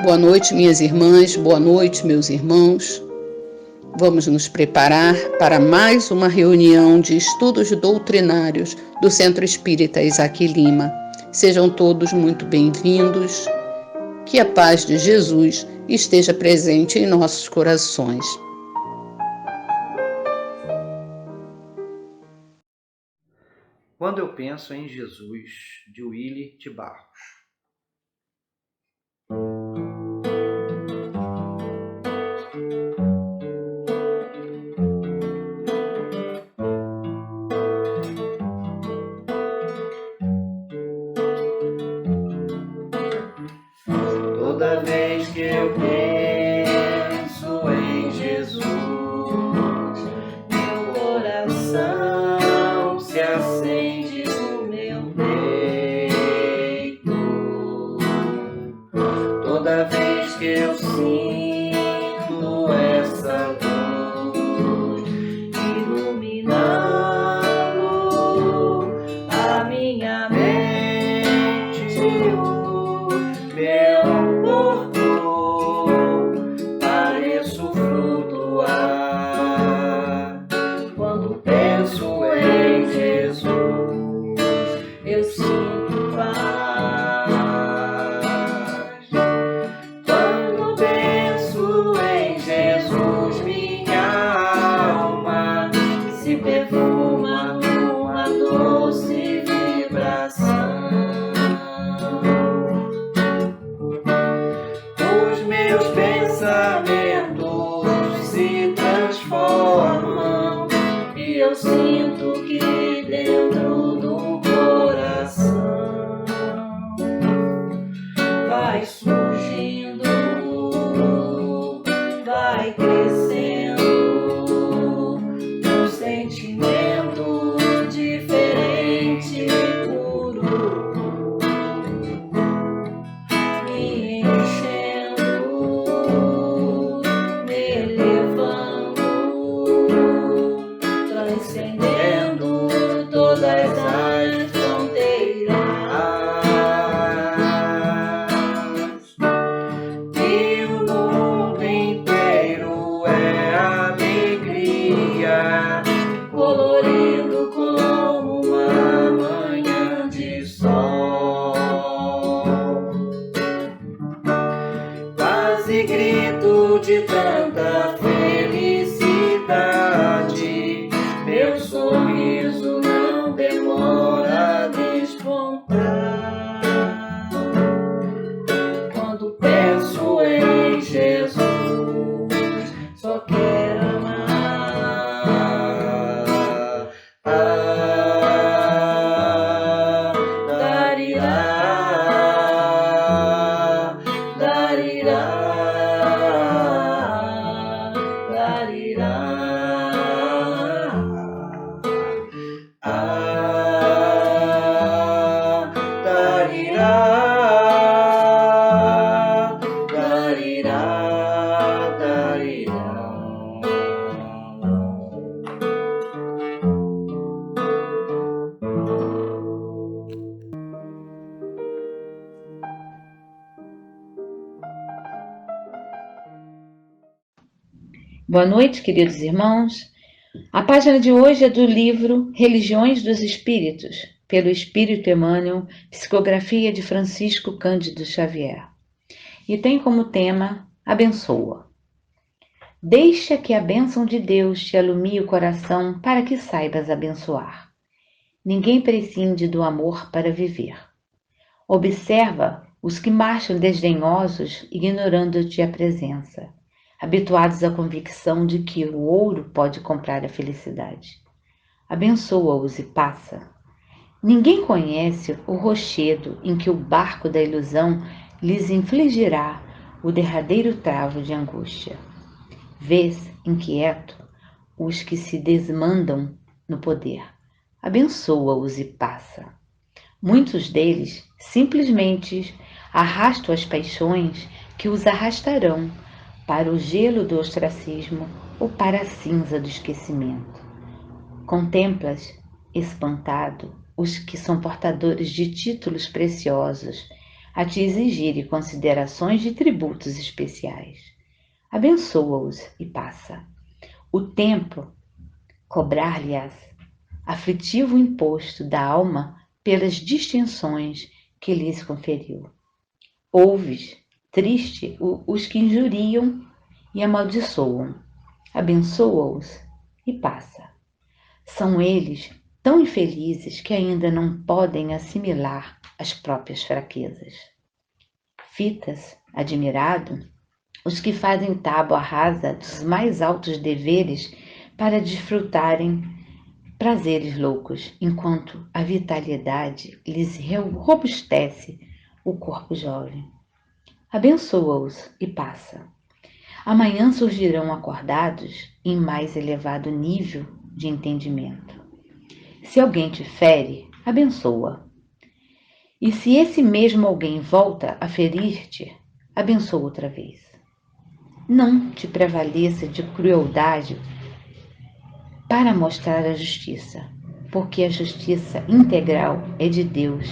Boa noite, minhas irmãs, boa noite, meus irmãos. Vamos nos preparar para mais uma reunião de estudos doutrinários do Centro Espírita Isaac Lima. Sejam todos muito bem-vindos. Que a paz de Jesus esteja presente em nossos corações. Quando eu penso em Jesus, de Willy de Barros. Toda vez que eu penso em Jesus, meu coração se acende no meu peito. Toda vez que eu sinto essa luz iluminando a minha mente, meu corpo, pareço flutuar. Quando penso em Jesus, eu sinto paz. Quando penso em Jesus, minha alma se perfuma numa doce vibração. Os meus pensamentos se transformam e eu sinto que dentro do coração vai surgindo, vai crescendo um sentimento diferente e puro, me enchendo, me elevando, transcendendo todas as fronteiras. E o mundo inteiro é alegria, colorido como uma manhã de sol. Quase grito de tanta felicidade, meu sorriso não demora a despontar. Quando penso em Jesus, só quero amar. Darirá, darirá, darirá. Darirá, darirá, darirá. Boa noite, queridos irmãos. A página de hoje é do livro Religiões dos Espíritos, pelo Espírito Emmanuel, psicografia de Francisco Cândido Xavier. E tem como tema Abençoa. Deixa que a bênção de Deus te alumie o coração para que saibas abençoar. Ninguém prescinde do amor para viver. Observa os que marcham desdenhosos, ignorando-te a presença, habituados à convicção de que o ouro pode comprar a felicidade. Abençoa-os e passa. Ninguém conhece o rochedo em que o barco da ilusão lhes infligirá o derradeiro travo de angústia. Vês, inquieto, os que se desmandam no poder. Abençoa-os e passa. Muitos deles simplesmente arrastam as paixões que os arrastarão para o gelo do ostracismo ou para a cinza do esquecimento. Contemplas, espantado, os que são portadores de títulos preciosos, a te exigirem considerações de tributos especiais. Abençoa-os e passa. O tempo cobrar-lhes aflitivo imposto da alma pelas distinções que lhes conferiu. Ouves, triste, os que injuriam e amaldiçoam. Abençoa-os e passa. São eles tão infelizes que ainda não podem assimilar as próprias fraquezas. Fitas, admirado, os que fazem tábua rasa dos mais altos deveres para desfrutarem prazeres loucos, enquanto a vitalidade lhes robustece o corpo jovem. Abençoa-os e passa. Amanhã surgirão acordados em mais elevado nível de entendimento. Se alguém te fere, abençoa. E se esse mesmo alguém volta a ferir-te, abençoa outra vez. Não te prevaleça de crueldade para mostrar a justiça, porque a justiça integral é de Deus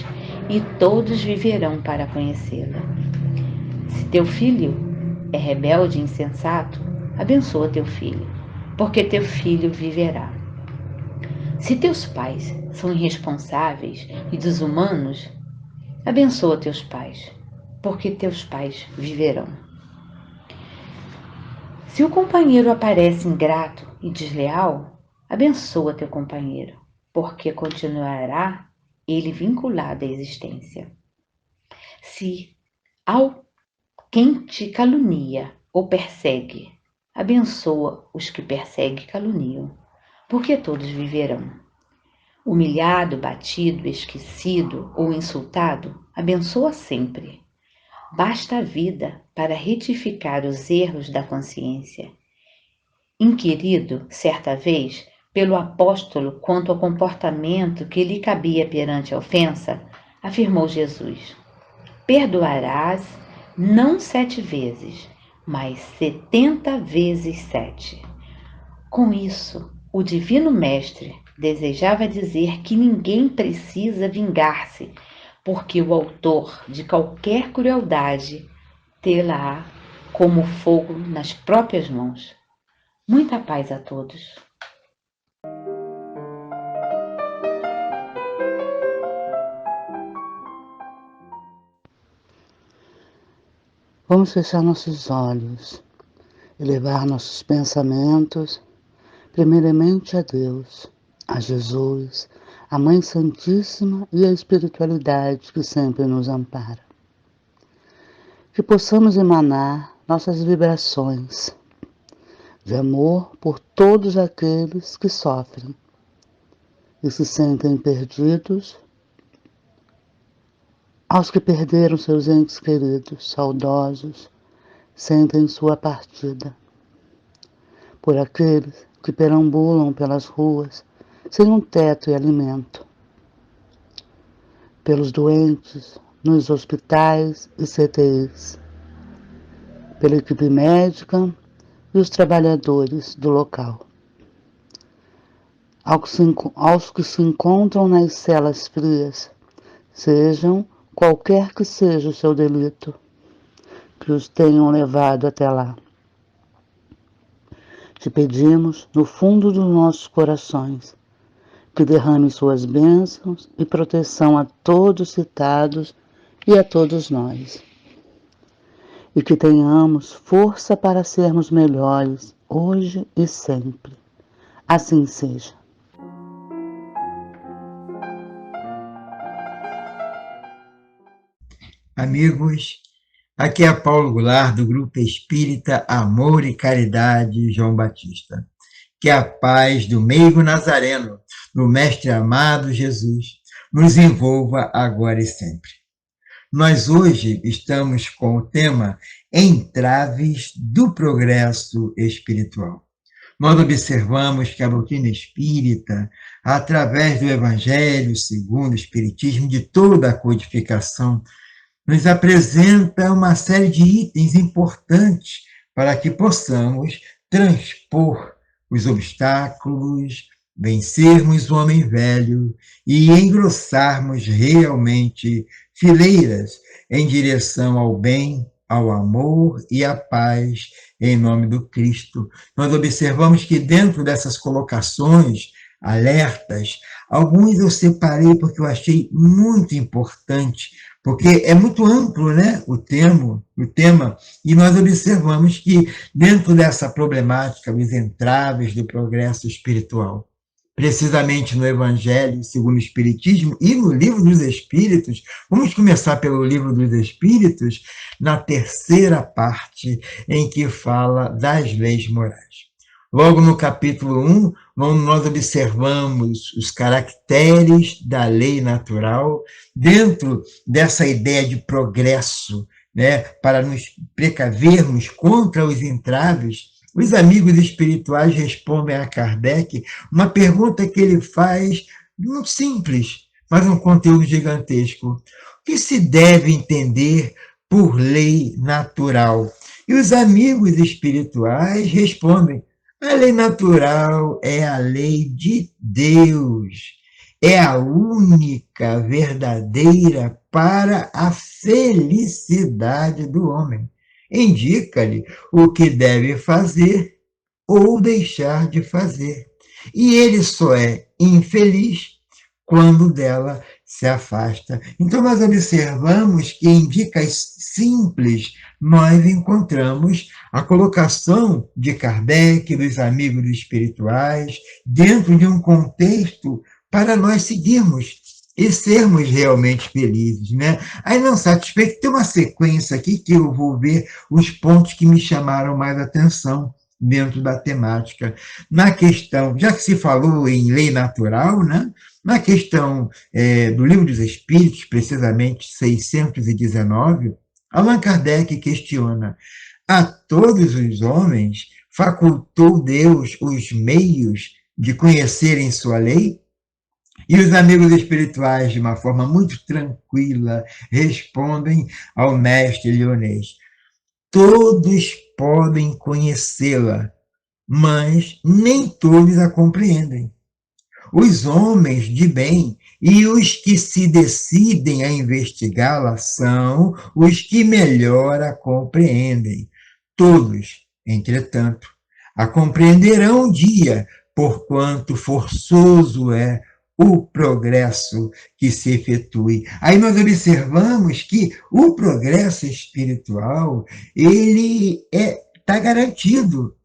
e todos viverão para conhecê-la. Se teu filho é rebelde e insensato, abençoa teu filho, porque teu filho viverá. Se teus pais são irresponsáveis e desumanos, abençoa teus pais, porque teus pais viverão. Se o companheiro aparece ingrato e desleal, abençoa teu companheiro, porque continuará ele vinculado à existência. Se ao quem te calunia ou persegue, abençoa os que perseguem e caluniam, porque todos viverão. Humilhado, batido, esquecido ou insultado, abençoa sempre. Basta a vida para retificar os erros da consciência. Inquirido, certa vez, pelo apóstolo quanto ao comportamento que lhe cabia perante a ofensa, afirmou Jesus: perdoarás não 7 vezes, mas 70 vezes 7. Com isso, o Divino Mestre desejava dizer que ninguém precisa vingar-se, porque o autor de qualquer crueldade tê-la-á como fogo nas próprias mãos. Muita paz a todos. Vamos fechar nossos olhos, elevar nossos pensamentos, primeiramente a Deus, a Jesus, a Mãe Santíssima e a espiritualidade que sempre nos ampara. Que possamos emanar nossas vibrações de amor por todos aqueles que sofrem e se sentem perdidos, aos que perderam seus entes queridos, saudosos, sentem sua partida, por aqueles que perambulam pelas ruas sem um teto e alimento, pelos doentes nos hospitais e CTIs, pela equipe médica e os trabalhadores do local, aos que se encontram nas celas frias, sejam qualquer que seja o seu delito, que os tenham levado até lá. Te pedimos, no fundo dos nossos corações, que derrame suas bênçãos e proteção a todos citados e a todos nós. E que tenhamos força para sermos melhores hoje e sempre. Assim seja. Amigos, aqui é Paulo Goulart, do Grupo Espírita Amor e Caridade João Batista. Que a paz do meigo Nazareno, do Mestre amado Jesus, nos envolva agora e sempre. Nós hoje estamos com o tema Entraves do Progresso Espiritual. Nós observamos que a doutrina espírita, através do Evangelho segundo o Espiritismo, de toda a codificação, nos apresenta uma série de itens importantes para que possamos transpor os obstáculos, vencermos o homem velho e engrossarmos realmente fileiras em direção ao bem, ao amor e à paz, em nome do Cristo. Nós observamos que dentro dessas colocações, alertas, alguns eu separei porque eu achei muito importante, porque é muito amplo, né, o tema, e nós observamos que dentro dessa problemática, os entraves do progresso espiritual, precisamente no Evangelho segundo o Espiritismo e no Livro dos Espíritos, vamos começar pelo Livro dos Espíritos, na terceira parte, em que fala das leis morais. Logo no capítulo 1, nós observamos os caracteres da lei natural dentro dessa ideia de progresso, né, para nos precavermos contra os entraves. Os amigos espirituais respondem a Kardec uma pergunta que ele faz, muito simples, mas um conteúdo gigantesco. O que se deve entender por lei natural? E os amigos espirituais respondem: a lei natural é a lei de Deus, é a única verdadeira para a felicidade do homem. Indica-lhe o que deve fazer ou deixar de fazer. E ele só é infeliz quando dela se afasta. Então, nós observamos que em dicas simples nós encontramos a colocação de Kardec, dos amigos espirituais, dentro de um contexto para nós seguirmos e sermos realmente felizes, né? Aí, não satisfeito, tem uma sequência aqui que eu vou ver os pontos que me chamaram mais atenção dentro da temática. Na questão, já que se falou em lei natural, né? Na questão do Livro dos Espíritos, precisamente 619, Allan Kardec questiona: a todos os homens facultou Deus os meios de conhecerem sua lei? E os amigos espirituais, de uma forma muito tranquila, respondem ao mestre Lyonês: todos podem conhecê-la, mas nem todos a compreendem. Os homens de bem e os que se decidem a investigá-la são os que melhor a compreendem. Todos, entretanto, a compreenderão um dia, porquanto forçoso é o progresso que se efetue. Aí nós observamos que o progresso espiritual, ele está garantido.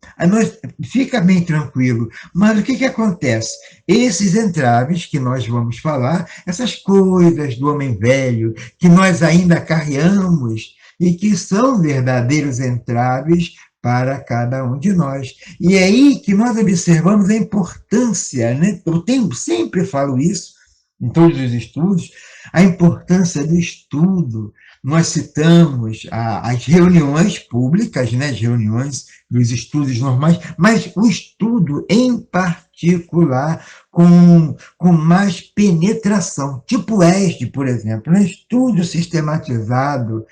Fica bem tranquilo. Mas o que acontece? Esses entraves que nós vamos falar, essas coisas do homem velho, que nós ainda carreamos e que são verdadeiros entraves para cada um de nós. E é aí que nós observamos a importância, né? Eu sempre falo isso em todos os estudos, a importância do estudo. Nós citamos as reuniões públicas, né? As reuniões dos estudos normais, mas o estudo em particular com mais penetração, tipo o ESD, por exemplo, um estudo sistematizado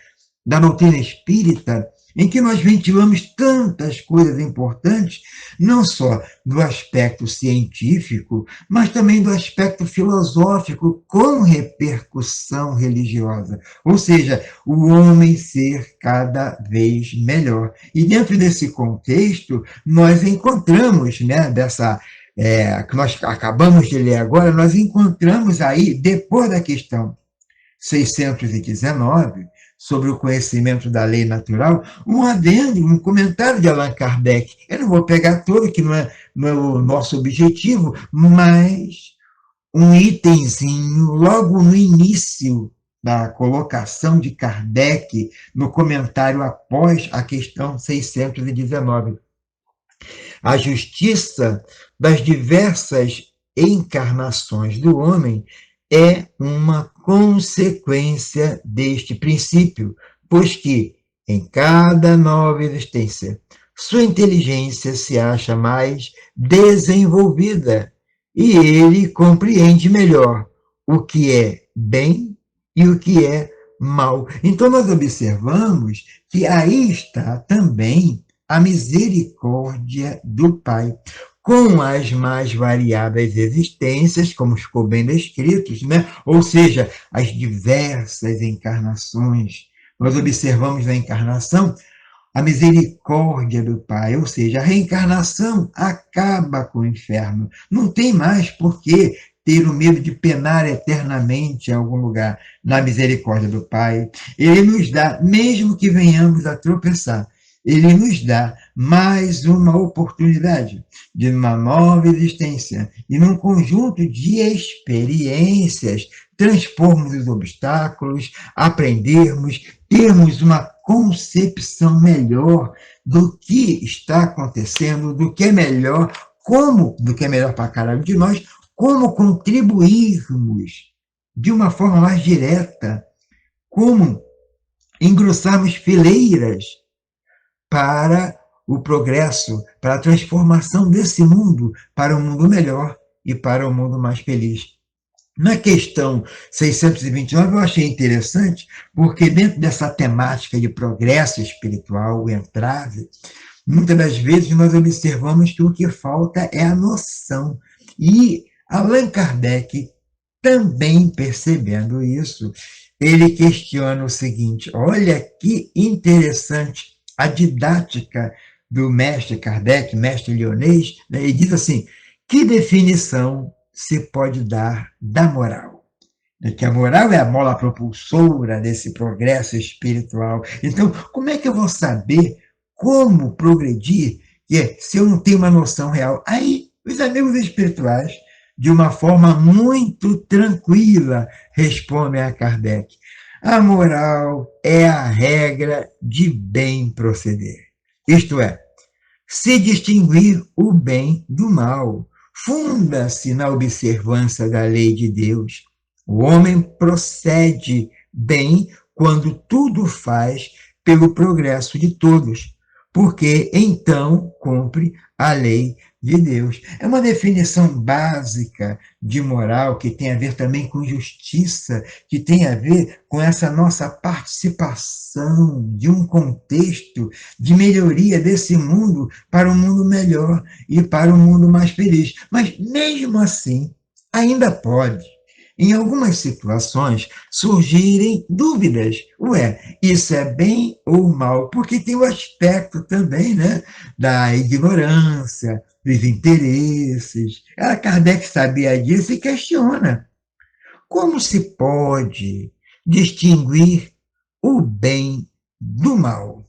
da doutrina espírita, em que nós ventilamos tantas coisas importantes, não só do aspecto científico, mas também do aspecto filosófico, com repercussão religiosa. Ou seja, o homem ser cada vez melhor. E dentro desse contexto, nós encontramos, né, que nós acabamos de ler agora, nós encontramos aí, depois da questão 619, sobre o conhecimento da lei natural, um adendo, um comentário de Allan Kardec. Eu não vou pegar todo, que não é o nosso objetivo, mas um itemzinho logo no início da colocação de Kardec, no comentário após a questão 619. A justiça das diversas encarnações do homem é uma consequência deste princípio, pois que, em cada nova existência, sua inteligência se acha mais desenvolvida e ele compreende melhor o que é bem e o que é mal. Então, nós observamos que aí está também a misericórdia do Pai. com as mais variadas existências, como ficou bem descrito, né? Ou seja, as diversas encarnações. Nós observamos na encarnação a misericórdia do Pai, ou seja, a reencarnação acaba com o inferno. Não tem mais por que ter o medo de penar eternamente em algum lugar. Na misericórdia do Pai, Ele nos dá, mesmo que venhamos a tropeçar, Ele nos dá mais uma oportunidade de uma nova existência e num conjunto de experiências transpormos os obstáculos, aprendermos, termos uma concepção melhor do que está acontecendo, do que é melhor, do que é melhor para cada um de nós, como contribuirmos de uma forma mais direta, como engrossarmos fileiras para o progresso, para a transformação desse mundo para um mundo melhor e para um mundo mais feliz. Na questão 629, eu achei interessante, porque dentro dessa temática de progresso espiritual, o entrave, muitas das vezes nós observamos que o que falta é a noção. E Allan Kardec, também percebendo isso, ele questiona o seguinte: olha que interessante a didática do mestre Kardec, mestre Lyonês, né? Ele diz assim: que definição se pode dar da moral? Que a moral é a mola propulsora desse progresso espiritual. Então, como é que eu vou saber como progredir se eu não tenho uma noção real? Aí, os amigos espirituais, de uma forma muito tranquila, respondem a Kardec: a moral é a regra de bem proceder. Isto é, se distinguir o bem do mal, funda-se na observância da lei de Deus. O homem procede bem quando tudo faz pelo progresso de todos, porque então cumpre a lei de Deus. É uma definição básica de moral que tem a ver também com justiça, que tem a ver com essa nossa participação de um contexto de melhoria desse mundo para um mundo melhor e para um mundo mais feliz. Mas, mesmo assim, ainda pode, em algumas situações, surgirem dúvidas. Ué, isso é bem ou mal? Porque tem o aspecto também, né, da ignorância, dos interesses. Kardec sabia disso e questiona: como se pode distinguir o bem do mal?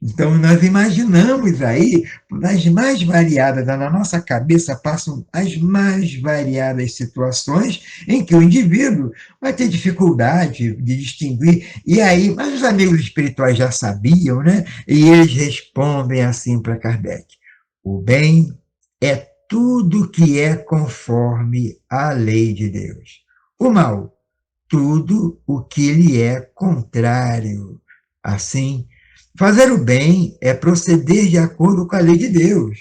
Então, nós imaginamos aí, nas mais variadas, na nossa cabeça passam as mais variadas situações em que o indivíduo vai ter dificuldade de distinguir. E aí, mas os amigos espirituais já sabiam, né? E eles respondem assim para Kardec: o bem é tudo que é conforme à lei de Deus. O mal, tudo o que lhe é contrário. Assim, fazer o bem é proceder de acordo com a lei de Deus.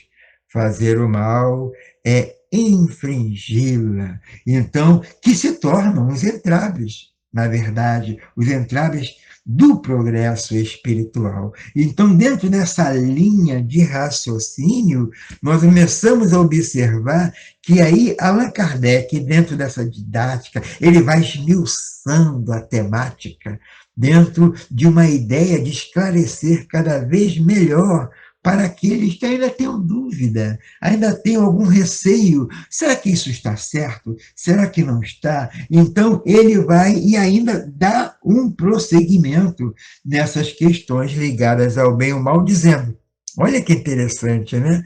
Fazer o mal é infringi-la. Então, que se tornam os entraves, na verdade, os entraves do progresso espiritual. Então, dentro dessa linha de raciocínio, nós começamos a observar que aí Allan Kardec, dentro dessa didática, ele vai esmiuçando a temática dentro de uma ideia de esclarecer cada vez melhor para aqueles que ainda têm dúvida, ainda têm algum receio. Será que isso está certo? Será que não está? Então, ele vai e ainda dá um prosseguimento nessas questões ligadas ao bem e ao mal, dizendo: olha que interessante, né?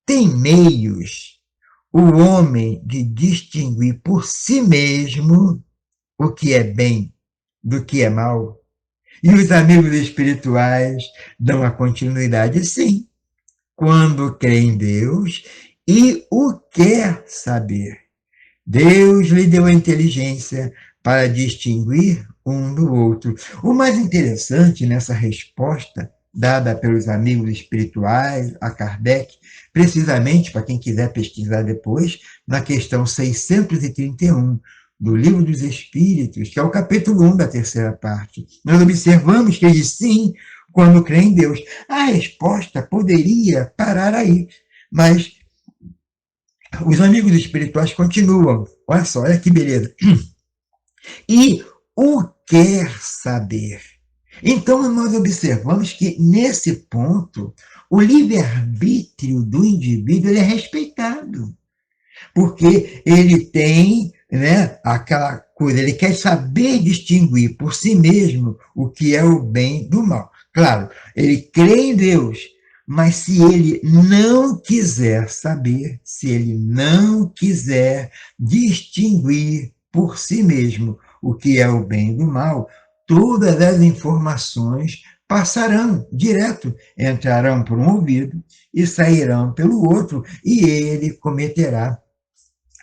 Tem meios o homem de distinguir por si mesmo o que é bem do que é mal. E os amigos espirituais dão a continuidade: sim, quando crê em Deus e o quer saber. Deus lhe deu a inteligência para distinguir um do outro. O mais interessante nessa resposta dada pelos amigos espirituais a Kardec, precisamente para quem quiser pesquisar depois, na questão 631, do Livro dos Espíritos, que é o capítulo 1 da terceira parte. Nós observamos que ele diz: sim, quando crê em Deus. A resposta poderia parar aí, mas Os amigos espirituais continuam. Olha só, olha que beleza. E o quer saber. Então, nós observamos que, nesse ponto, o livre-arbítrio do indivíduo ele é respeitado, porque ele tem, né, aquela coisa, ele quer saber distinguir por si mesmo o que é o bem do mal. Claro, ele crê em Deus, mas se ele não quiser saber, se ele não quiser distinguir por si mesmo o que é o bem do mal, todas as informações passarão direto, entrarão por um ouvido e sairão pelo outro, e ele cometerá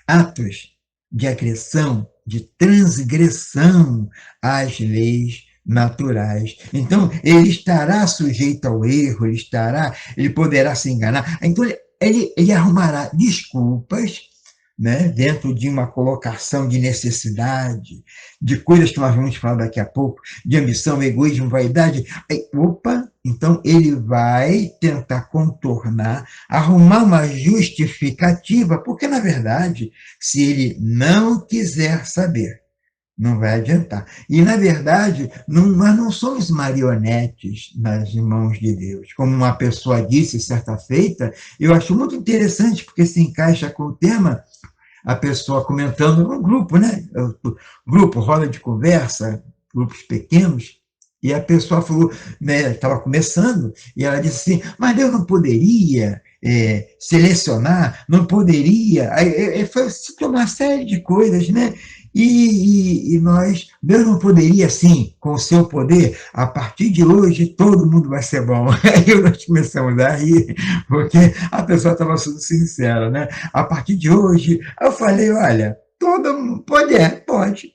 atos de agressão, de transgressão às leis naturais. Então, ele estará sujeito ao erro, ele poderá se enganar. Então, ele arrumará desculpas, né, dentro de uma colocação de necessidade, de coisas que nós vamos falar daqui a pouco, de ambição, egoísmo, vaidade. Aí, opa, então ele vai tentar contornar, arrumar uma justificativa, porque, na verdade, se ele não quiser saber, não vai adiantar. E, na verdade, nós não somos marionetes nas mãos de Deus. Como uma pessoa disse certa feita, eu acho muito interessante, porque se encaixa com o tema, a pessoa comentando no grupo, né? Grupo, roda de conversa, grupos pequenos, e a pessoa falou, né, estava começando, e ela disse assim, mas Deus não poderia selecionar, não poderia, foi uma série de coisas, né? E Deus não poderia, assim, com o seu poder, a partir de hoje todo mundo vai ser bom. Aí nós começamos a rir, porque a pessoa estava sendo sincera, né? A partir de hoje, eu falei, olha, todo mundo pode,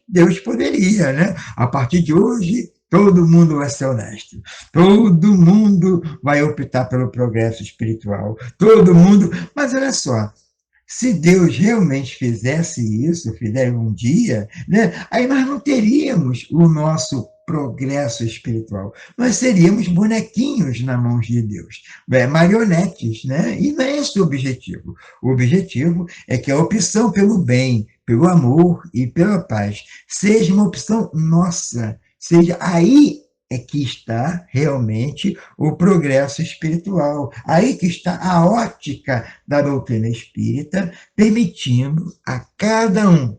Deus poderia, né? A partir de hoje, todo mundo vai ser honesto, todo mundo vai optar pelo progresso espiritual, todo mundo. Mas olha só, se Deus realmente fizesse isso, fizesse um dia, né, aí nós não teríamos o nosso progresso espiritual. Nós seríamos bonequinhos na mão de Deus, marionetes, né? E não é esse o objetivo. O objetivo é que a opção pelo bem, pelo amor e pela paz seja uma opção nossa, seja aí é que está realmente o progresso espiritual. Aí que está a ótica da doutrina espírita, permitindo a cada um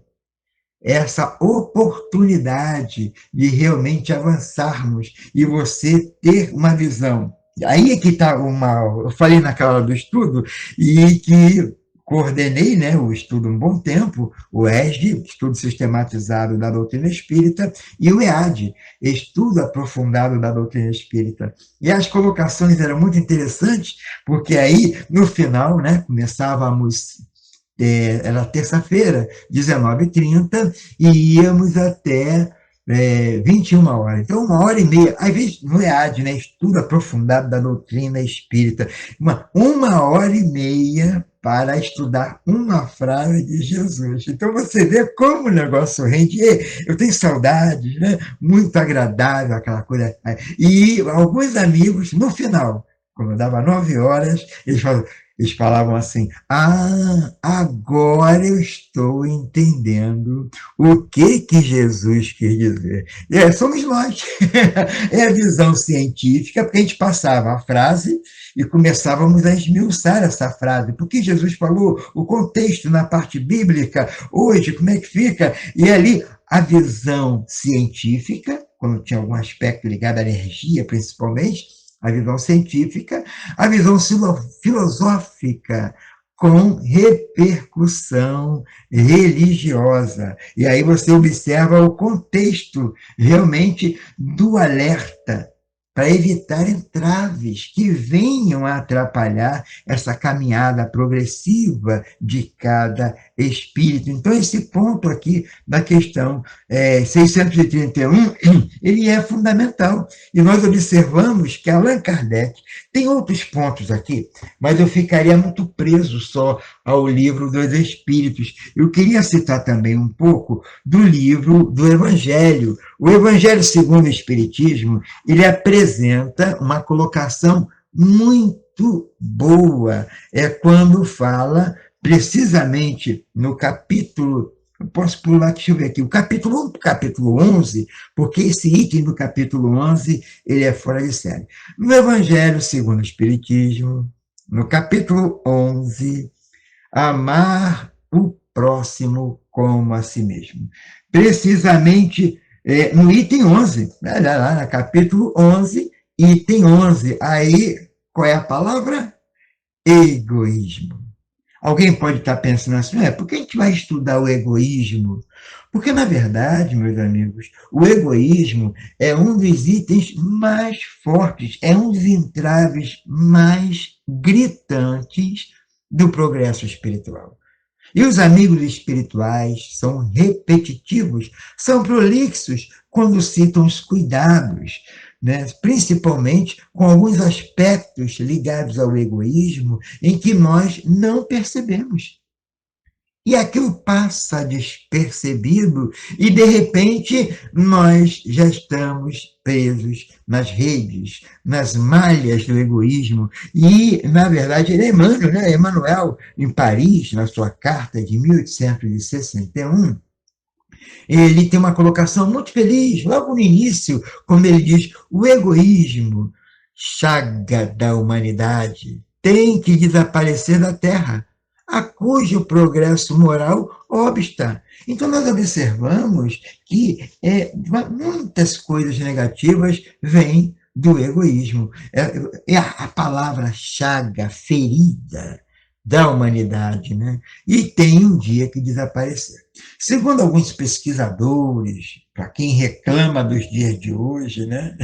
essa oportunidade de realmente avançarmos e você ter uma visão. Aí é que está eu falei naquela hora do estudo, e que coordenei, né, o estudo um bom tempo, o ESD, Estudo Sistematizado da Doutrina Espírita, e o EAD, Estudo Aprofundado da Doutrina Espírita. E as colocações eram muito interessantes, porque aí, no final, né, começávamos, era terça-feira, 19h30, e íamos até 21 horas. Então, 1h30, às vezes no EAD, né, Estudo Aprofundado da Doutrina Espírita, uma hora e meia para estudar uma frase de Jesus. Então, você vê como o negócio rende. Eu tenho saudades, né? Muito agradável aquela coisa. E alguns amigos, no final, quando dava 9 horas, eles falavam assim, agora eu estou entendendo o que Jesus quis dizer. Somos nós. É a visão científica, porque a gente passava a frase e começávamos a esmiuçar essa frase. Porque Jesus falou, o contexto na parte bíblica, hoje, como é que fica? E ali, a visão científica, quando tinha algum aspecto ligado à energia, principalmente, a visão científica, a visão filosófica, com repercussão religiosa. E aí você observa o contexto realmente do alerta, para evitar entraves que venham a atrapalhar essa caminhada progressiva de cada espírito. Então, esse ponto aqui da questão 631, ele é fundamental. E nós observamos que Allan Kardec tem outros pontos aqui, mas eu ficaria muito preso só ao livro dos Espíritos. Eu queria citar também um pouco do livro do Evangelho. O Evangelho segundo o Espiritismo, ele apresenta uma colocação muito boa, quando fala precisamente no capítulo, eu posso pular, deixa eu ver aqui, o capítulo 11, porque esse item do capítulo 11, ele é fora de série. No Evangelho segundo o Espiritismo, no capítulo 11, amar o próximo como a si mesmo. Precisamente no item 11, né, lá no capítulo 11, item 11, aí qual é a palavra? Egoísmo. Alguém pode estar pensando assim, por que a gente vai estudar o egoísmo? Porque, na verdade, meus amigos, o egoísmo é um dos itens mais fortes, é um dos entraves mais gritantes do progresso espiritual. E os amigos espirituais são repetitivos, são prolixos quando citam os cuidados, né? Principalmente com alguns aspectos ligados ao egoísmo em que nós não percebemos. E aquilo passa despercebido e, de repente, nós já estamos presos nas redes, nas malhas do egoísmo. E, na verdade, Emmanuel, né? Emmanuel, em Paris, na sua carta de 1861, ele tem uma colocação muito feliz, logo no início, quando ele diz: o egoísmo, chaga da humanidade, tem que desaparecer da Terra, a cujo progresso moral obsta. Então, nós observamos que muitas coisas negativas vêm do egoísmo. É a palavra chaga, ferida da humanidade, né? E tem um dia que desaparecer. Segundo alguns pesquisadores, para quem reclama dos dias de hoje, né?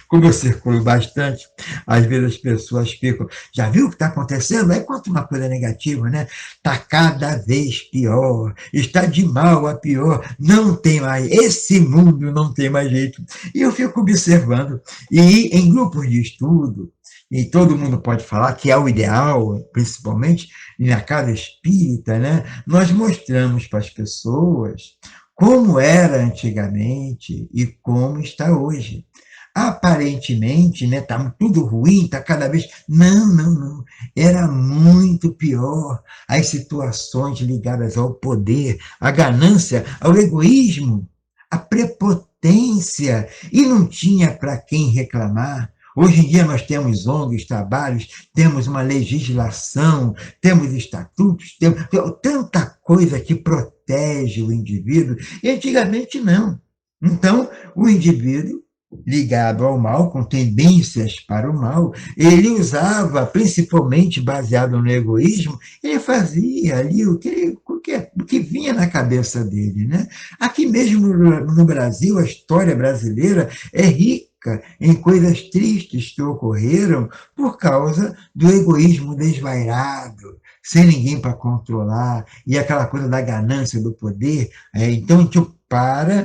Como eu circulo bastante, às vezes as pessoas ficam, já viu o que está acontecendo? Aí conta uma coisa negativa, né? Está cada vez pior, está de mal a pior, não tem mais, esse mundo não tem mais jeito. E eu fico observando, e em grupos de estudo, e todo mundo pode falar que é o ideal, principalmente na casa espírita, né? Nós mostramos para as pessoas como era antigamente e como está hoje. Aparentemente, né, tá tudo ruim, tá cada vez. Não, não, não. Era muito pior. As situações ligadas ao poder, à ganância, ao egoísmo, à prepotência, e não tinha para quem reclamar. Hoje em dia nós temos ONGs, trabalhos, temos uma legislação, temos estatutos, temos tanta coisa que protege o indivíduo, e antigamente não. Então, o indivíduo ligado ao mal, com tendências para o mal, ele usava, principalmente baseado no egoísmo, ele fazia ali o que vinha na cabeça dele, né? Aqui mesmo no Brasil, a história brasileira é rica em coisas tristes que ocorreram por causa do egoísmo desvairado, sem ninguém para controlar, e aquela coisa da ganância do poder. Então,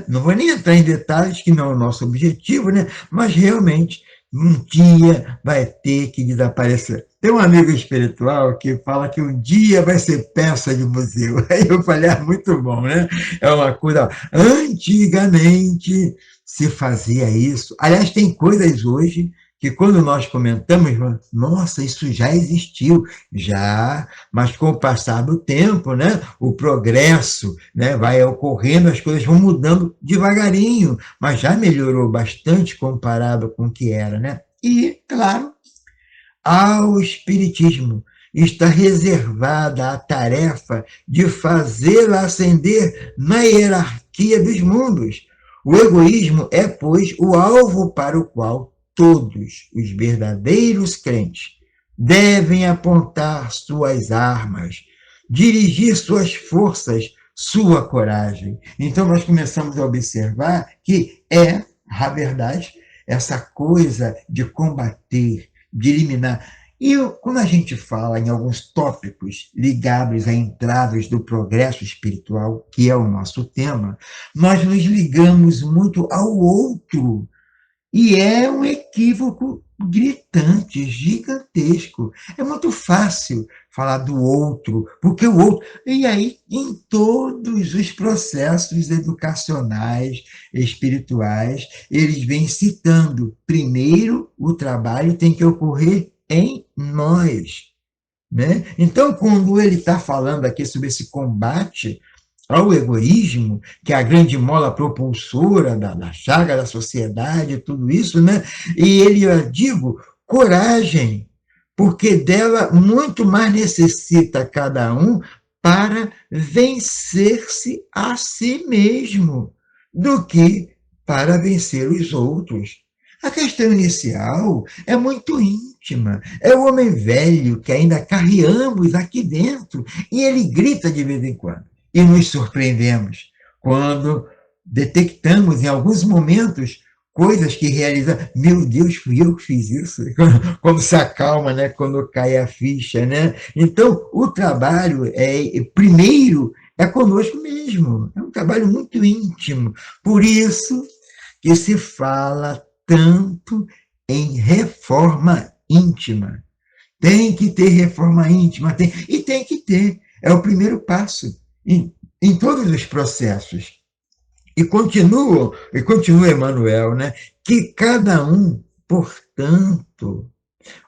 não vou nem entrar em detalhes, que não é o nosso objetivo, né? Mas realmente um dia vai ter que desaparecer. Tem um amigo espiritual que fala que um dia vai ser peça de museu. Aí eu falei, muito bom, né? É uma coisa. Antigamente se fazia isso. Aliás, tem coisas hoje que quando nós comentamos, nossa, isso já existiu, já, mas com o passar do tempo, né, o progresso, né, vai ocorrendo, as coisas vão mudando devagarinho, mas já melhorou bastante comparado com o que era, né? E, claro, ao Espiritismo está reservada a tarefa de fazê-lo ascender na hierarquia dos mundos. O egoísmo é, pois, o alvo para o qual todos os verdadeiros crentes devem apontar suas armas, dirigir suas forças, sua coragem. Então, nós começamos a observar que a verdade, essa coisa de combater, de eliminar. E quando a gente fala em alguns tópicos ligados a entradas do progresso espiritual, que é o nosso tema, nós nos ligamos muito ao outro. E é um equívoco gritante, gigantesco. É muito fácil falar do outro, porque o outro. E aí, em todos os processos educacionais, espirituais, eles vêm citando: primeiro, o trabalho tem que ocorrer em nós. né? Então, quando ele está falando aqui sobre esse combate ao egoísmo, que é a grande mola propulsora da chaga da sociedade, tudo isso, né? E ele, eu digo, coragem, porque dela muito mais necessita cada um para vencer-se a si mesmo do que para vencer os outros. A questão inicial é muito íntima. É o homem velho que ainda carreamos aqui dentro e ele grita de vez em quando. E nos surpreendemos quando detectamos em alguns momentos coisas que realizamos. Meu Deus, fui eu que fiz isso. Quando se acalma, né? Quando cai a ficha, né? Então, o trabalho primeiro é conosco mesmo. É um trabalho muito íntimo. Por isso que se fala tanto em reforma íntima. Tem que ter reforma íntima, e tem que ter. É o primeiro passo em todos os processos. E continua Emmanuel, né? Que cada um, portanto,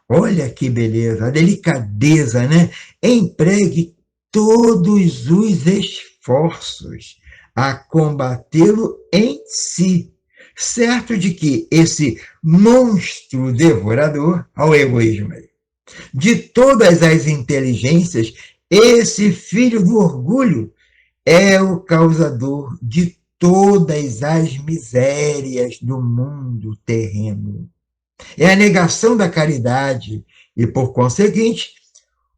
olha que beleza, a delicadeza, né? Empregue todos os esforços a combatê-lo em si, certo de que esse monstro devorador, ao egoísmo, de todas as inteligências, esse filho do orgulho é o causador de todas as misérias do mundo terreno. É a negação da caridade e, por conseguinte,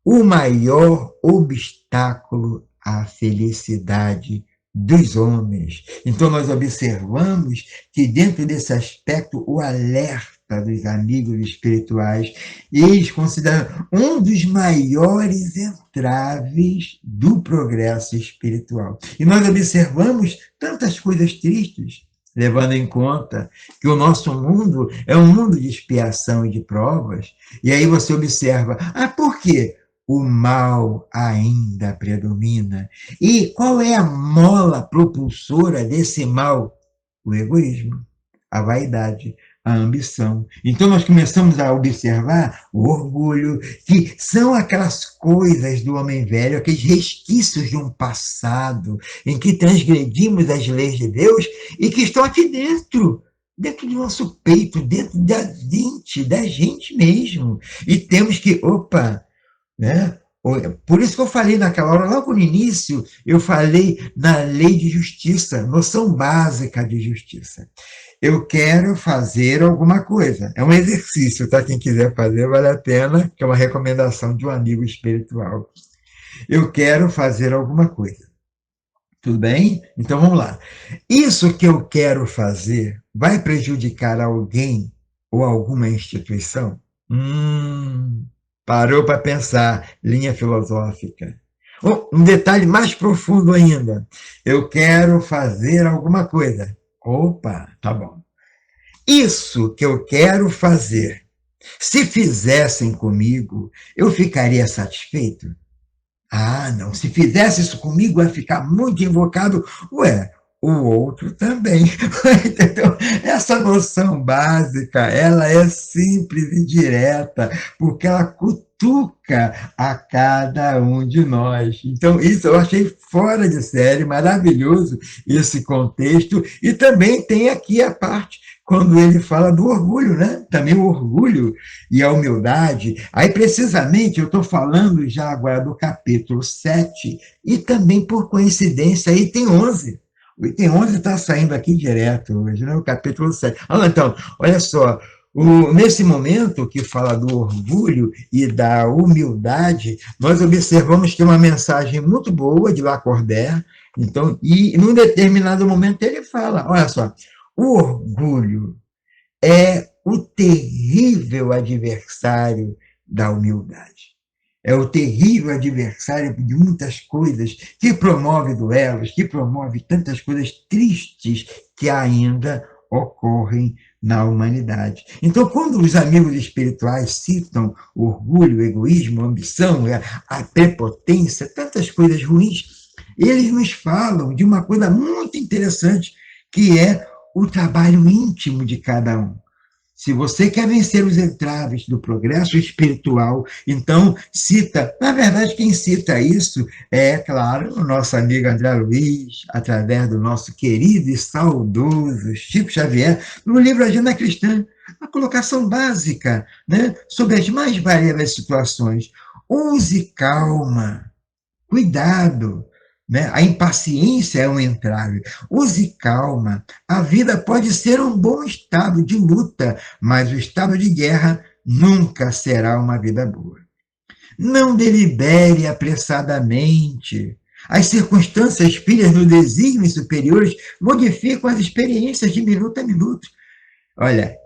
o maior obstáculo à felicidade dos homens. Então, nós observamos que, dentro desse aspecto, o alerta dos amigos espirituais, eles consideram um dos maiores entraves do progresso espiritual. E nós observamos tantas coisas tristes, levando em conta que o nosso mundo é um mundo de expiação e de provas, e aí você observa, por quê? O mal ainda predomina. E qual é a mola propulsora desse mal? O egoísmo, a vaidade, a ambição. Então nós começamos a observar o orgulho, que são aquelas coisas do homem velho, aqueles resquícios de um passado em que transgredimos as leis de Deus e que estão aqui dentro do nosso peito, dentro da gente mesmo. E temos que, né? Por isso que eu falei naquela hora, logo no início, eu falei na lei de justiça, noção básica de justiça. Eu quero fazer alguma coisa. É um exercício, tá? Quem quiser fazer, vale a pena, que é uma recomendação de um amigo espiritual. Eu quero fazer alguma coisa. Tudo bem? Então vamos lá. Isso que eu quero fazer vai prejudicar alguém ou alguma instituição? Parou para pensar, linha filosófica. Um detalhe mais profundo ainda. Eu quero fazer alguma coisa. Tá bom. Isso que eu quero fazer, se fizessem comigo, eu ficaria satisfeito? Não. Se fizesse isso comigo, eu ia ficar muito invocado. O outro também. Então, essa noção básica, ela é simples e direta, porque ela cutuca a cada um de nós. Então, isso eu achei fora de série, maravilhoso esse contexto, e também tem aqui a parte quando ele fala do orgulho, né? Também o orgulho e a humildade. Aí, precisamente, eu estou falando já agora do capítulo 7, e também, por coincidência, item 11. O item 11 está saindo aqui direto hoje, né? O capítulo 7. Então, olha só, nesse momento que fala do orgulho e da humildade, nós observamos que é uma mensagem muito boa de Lacordaire. Então, e num determinado momento ele fala, olha só, o orgulho é o terrível adversário da humildade. É o terrível adversário de muitas coisas, que promove duelos, que promove tantas coisas tristes que ainda ocorrem na humanidade. Então, quando os amigos espirituais citam o orgulho, o egoísmo, a ambição, a prepotência, tantas coisas ruins, eles nos falam de uma coisa muito interessante, que é o trabalho íntimo de cada um. Se você quer vencer os entraves do progresso espiritual, então cita, na verdade quem cita isso é, claro, o nosso amigo André Luiz, através do nosso querido e saudoso Chico Xavier, no livro Agenda Cristã, a colocação básica, né, sobre as mais variadas situações. Use calma, cuidado, né? A impaciência é um entrave. Use calma. A vida pode ser um bom estado de luta, mas o estado de guerra nunca será uma vida boa. Não delibere apressadamente. As circunstâncias filhas do desígnios superiores modificam as experiências de minuto a minuto. Olha,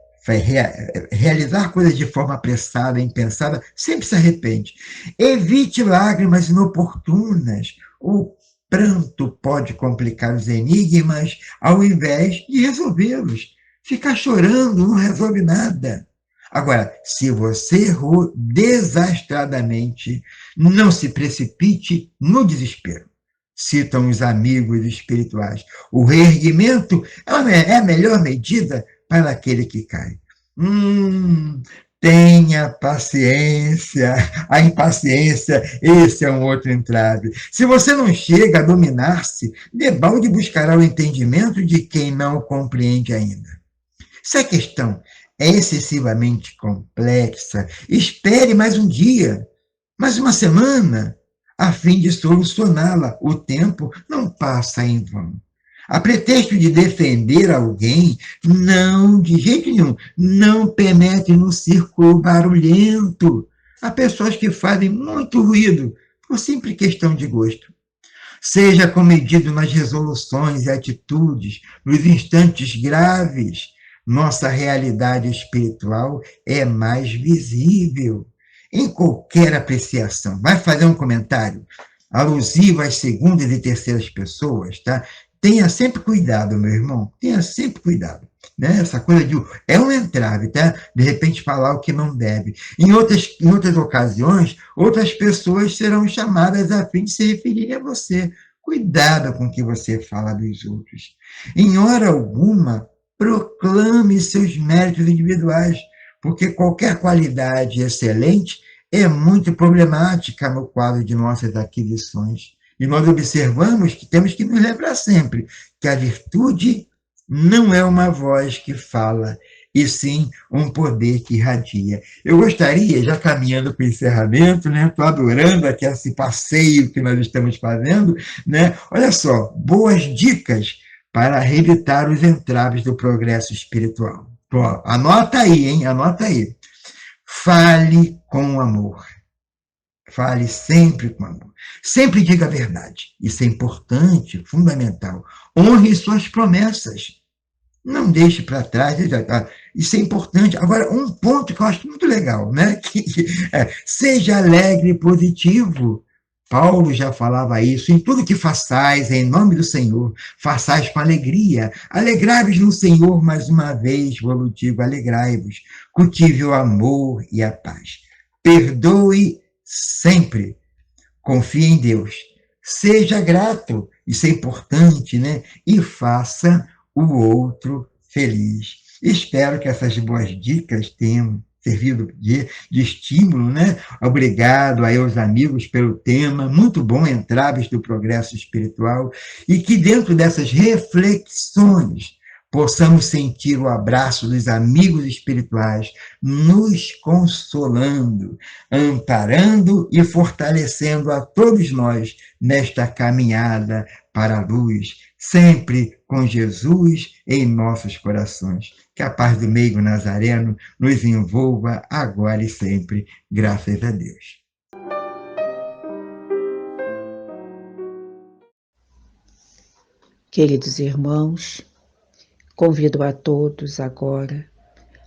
realizar coisas de forma apressada, impensada, sempre se arrepende. Evite lágrimas inoportunas. O pranto pode complicar os enigmas ao invés de resolvê-los. Ficar chorando não resolve nada. Agora, se você errou desastradamente, não se precipite no desespero. Citam os amigos espirituais. O reerguimento é a melhor medida para aquele que cai. Tenha paciência. A impaciência, esse é um outro entrave. Se você não chega a dominar-se, debalde buscará o entendimento de quem não o compreende ainda. Se a questão é excessivamente complexa, espere mais um dia, mais uma semana, a fim de solucioná-la. O tempo não passa em vão. A pretexto de defender alguém, não, de jeito nenhum, não penetre no círculo barulhento. Há pessoas que fazem muito ruído por simples questão de gosto. Seja comedido nas resoluções e atitudes, nos instantes graves. Nossa realidade espiritual é mais visível. Em qualquer apreciação, vai fazer um comentário alusivo às segundas e terceiras pessoas, tá? Tenha sempre cuidado, meu irmão, tenha sempre cuidado, né? Essa coisa de é um entrave, tá? De repente falar o que não deve. Em outras ocasiões, outras pessoas serão chamadas a fim de se referirem a você. Cuidado com o que você fala dos outros. Em hora alguma, proclame seus méritos individuais, porque qualquer qualidade excelente é muito problemática no quadro de nossas aquisições. E nós observamos que temos que nos lembrar sempre que a virtude não é uma voz que fala, e sim um poder que irradia. Eu gostaria, já caminhando para o encerramento, né? Estou adorando aqui esse passeio que nós estamos fazendo, né? Olha só, boas dicas para reevitar os entraves do progresso espiritual. Pô, anota aí, hein? Anota aí. Fale com amor. Fale sempre com amor. Sempre diga a verdade. Isso é importante, fundamental. Honre suas promessas. Não deixe para trás. Isso é importante. Agora, um ponto que eu acho muito legal, né? Seja alegre e positivo. Paulo já falava isso. Em tudo que façais, em nome do Senhor, façais com alegria. Alegrai-vos no Senhor, mais uma vez, vou digo, alegrai-vos. Cultive o amor e a paz. Perdoe sempre. Confie em Deus. Seja grato, isso é importante, né? E faça o outro feliz. Espero que essas boas dicas tenham servido de estímulo, né? Obrigado aí aos amigos pelo tema, muito bom, entraves do progresso espiritual, e que dentro dessas reflexões possamos sentir o abraço dos amigos espirituais, nos consolando, amparando e fortalecendo a todos nós nesta caminhada para a luz, sempre com Jesus em nossos corações. Que a paz do meigo Nazareno nos envolva agora e sempre, graças a Deus. Queridos irmãos, convido a todos agora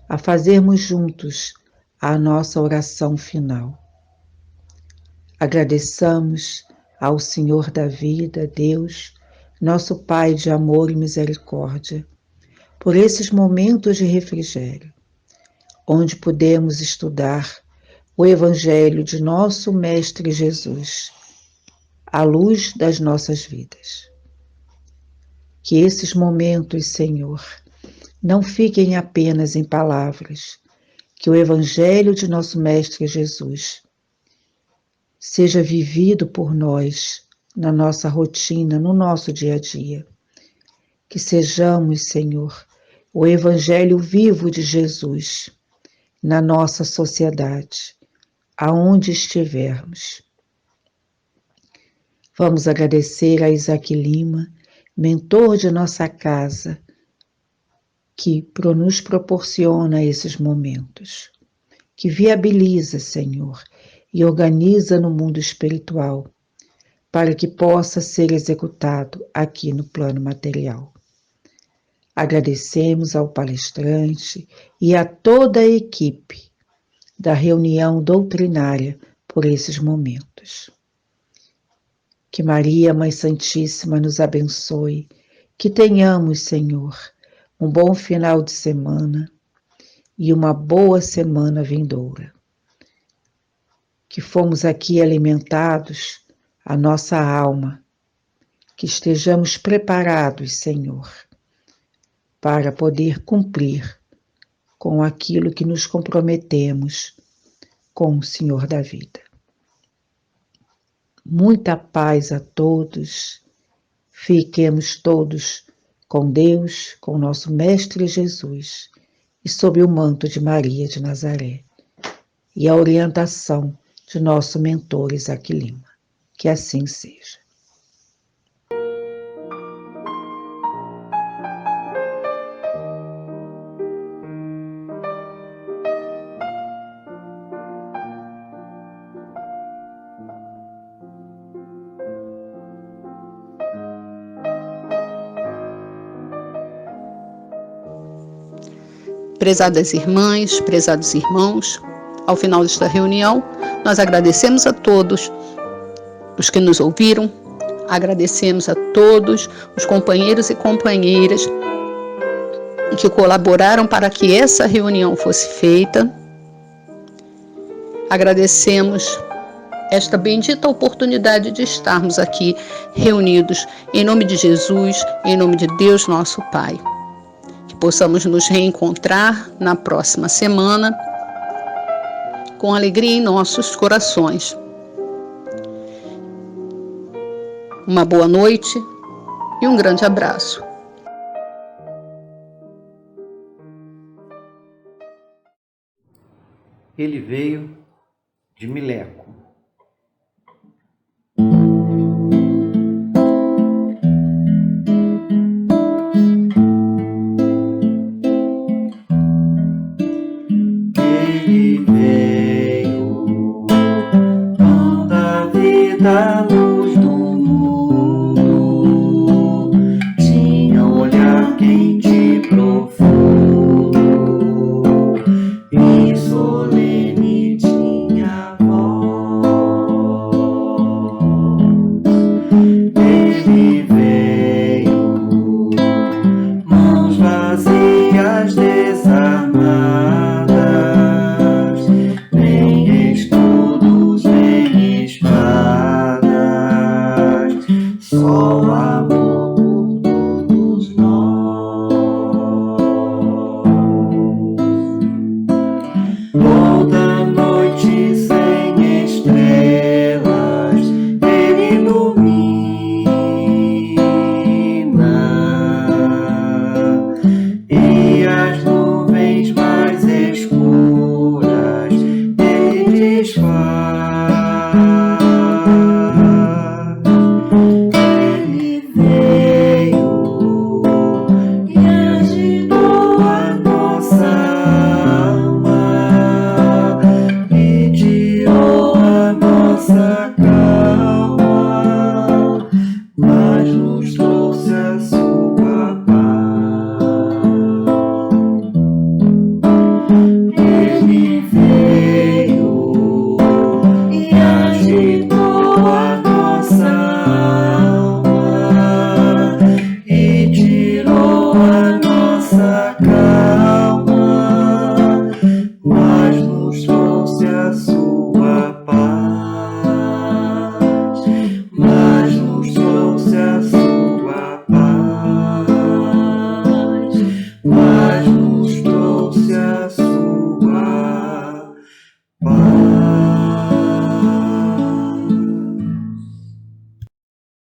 a fazermos juntos a nossa oração final. Agradeçamos ao Senhor da vida, Deus, nosso Pai de amor e misericórdia, por esses momentos de refrigério, onde podemos estudar o Evangelho de nosso Mestre Jesus, à luz das nossas vidas. Que esses momentos, Senhor, não fiquem apenas em palavras, que o Evangelho de nosso Mestre Jesus seja vivido por nós na nossa rotina, no nosso dia a dia. Que sejamos, Senhor, o Evangelho vivo de Jesus na nossa sociedade, aonde estivermos. Vamos agradecer a Isaac Lima, mentor de nossa casa, que nos proporciona esses momentos, que viabiliza, Senhor, e organiza no mundo espiritual, para que possa ser executado aqui no plano material. Agradecemos ao palestrante e a toda a equipe da reunião doutrinária por esses momentos. Que Maria, Mãe Santíssima, nos abençoe, que tenhamos, Senhor, um bom final de semana e uma boa semana vindoura. Que fomos aqui alimentados a nossa alma, que estejamos preparados, Senhor, para poder cumprir com aquilo que nos comprometemos com o Senhor da vida. Muita paz a todos, fiquemos todos com Deus, com nosso Mestre Jesus e sob o manto de Maria de Nazaré e a orientação de nosso mentor Isaac Lima. Que assim seja. Prezadas irmãs, prezados irmãos, ao final desta reunião, nós agradecemos a todos os que nos ouviram, agradecemos a todos os companheiros e companheiras que colaboraram para que essa reunião fosse feita. Agradecemos esta bendita oportunidade de estarmos aqui reunidos em nome de Jesus, em nome de Deus nosso Pai. Que possamos nos reencontrar na próxima semana com alegria em nossos corações. Uma boa noite e um grande abraço. Ele veio de Mileco,